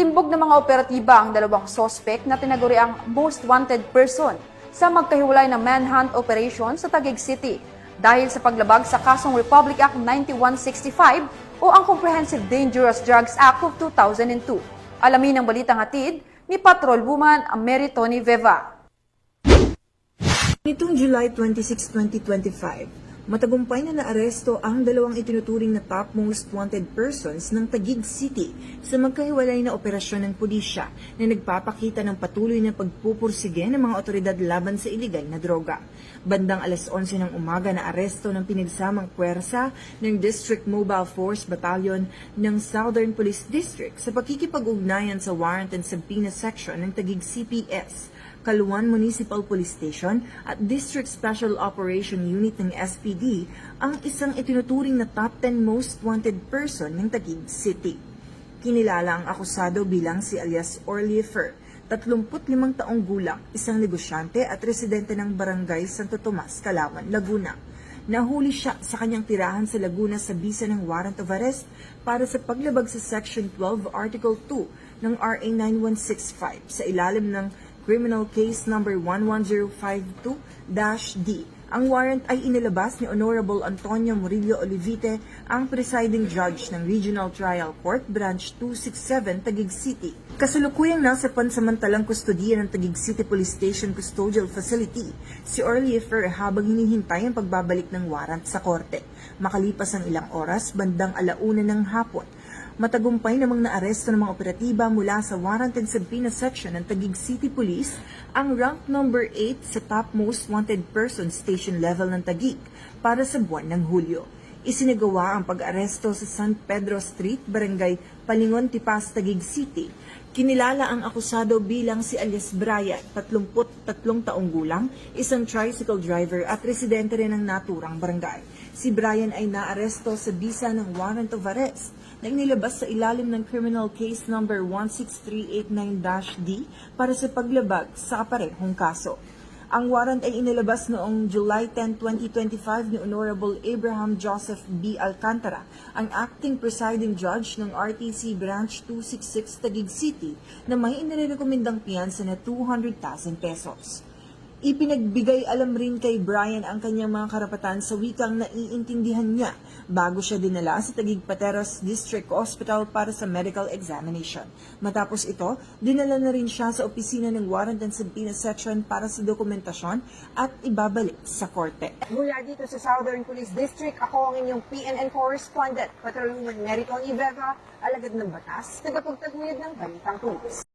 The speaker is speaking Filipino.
Timbog ng mga operatiba ang dalawang sospek na tinaguriang most wanted person sa magkahiwalay na manhunt operation sa Taguig City dahil sa paglabag sa kasong Republic Act 9165 o ang Comprehensive Dangerous Drugs Act of 2002. Alamin ang balitang hatid ni Patrol Woman Mary Tony Veva. Nitong July 26, 2025, matagumpay na naaresto ang dalawang itinuturing na top most wanted persons ng Taguig City sa magkahiwalay na operasyon ng pulisya na nagpapakita ng patuloy na pagpupursige ng mga otoridad laban sa iligal na droga. Bandang alas 11 ng umaga na aresto ng pinagsamang puwersa ng District Mobile Force Battalion ng Southern Police District sa pakikipag-ugnayan sa Warrant and Subpoena Section ng Taguig CPS, Kaluan Municipal Police Station at District Special Operation Unit ng SPD ang isang itinuturing na top 10 most wanted person ng Taguig City. Kinilala ang akusado bilang si alias Orly Fer, 35 taong gulang, isang negosyante at residente ng Barangay Santo Tomas, Calauan, Laguna. Nahuli siya sa kanyang tirahan sa Laguna sa bisa ng warrant of arrest para sa paglabag sa Section 12 Article 2 ng RA 9165 sa ilalim ng Criminal Case Number 11052-D. Ang warrant ay inilabas ni Honorable Antonio Murillo Olivite, ang presiding judge ng Regional Trial Court, Branch 267, Taguig City. Kasalukuyang nasa pansamantalang kustodiya ng Taguig City Police Station Custodial Facility si Orly Fer habang hinihintay ang pagbabalik ng warrant sa korte. Makalipas ang ilang oras, bandang alauna ng hapon, matagumpay namang naaresto ng mga operatiba mula sa Warrant and Subpoena Section ng Taguig City Police ang rank number 8 sa top most wanted person station level ng Taguig para sa buwan ng Hulyo. Isinagawa ang pag-aresto sa San Pedro Street, Barangay Palingon, Tipas, Taguig City. Kinilala ang akusado bilang si alias Brian, 33 taong gulang, isang tricycle driver at residente rin ng naturang barangay. Si Brian ay naaresto sa bisa ng warrant of arrest na inilabas sa ilalim ng Criminal Case Number 16389-D para sa paglabag sa kaparehong kaso. Ang warrant ay inilabas noong July 10, 2025 ni Honorable Abraham Joseph B. Alcantara, ang acting presiding judge ng RTC Branch 266 Taguig City na may inirekomendang piyansa na 200,000 pesos. Ipinagbigay alam rin kay Brian ang kanyang mga karapatan sa wikang naiintindihan niya bago siya dinala sa Taguig Pateros District Hospital para sa medical examination. Matapos ito, dinala na rin siya sa opisina ng Warrant and Subpoena Section para sa dokumentasyon at ibabalik sa korte. Mula dito sa Southern Police District, ako ang inyong PNN correspondent, Patrol Woman Mary Tony Veva, alagad ng batas, tagapagtaguyod ng balitang tulis.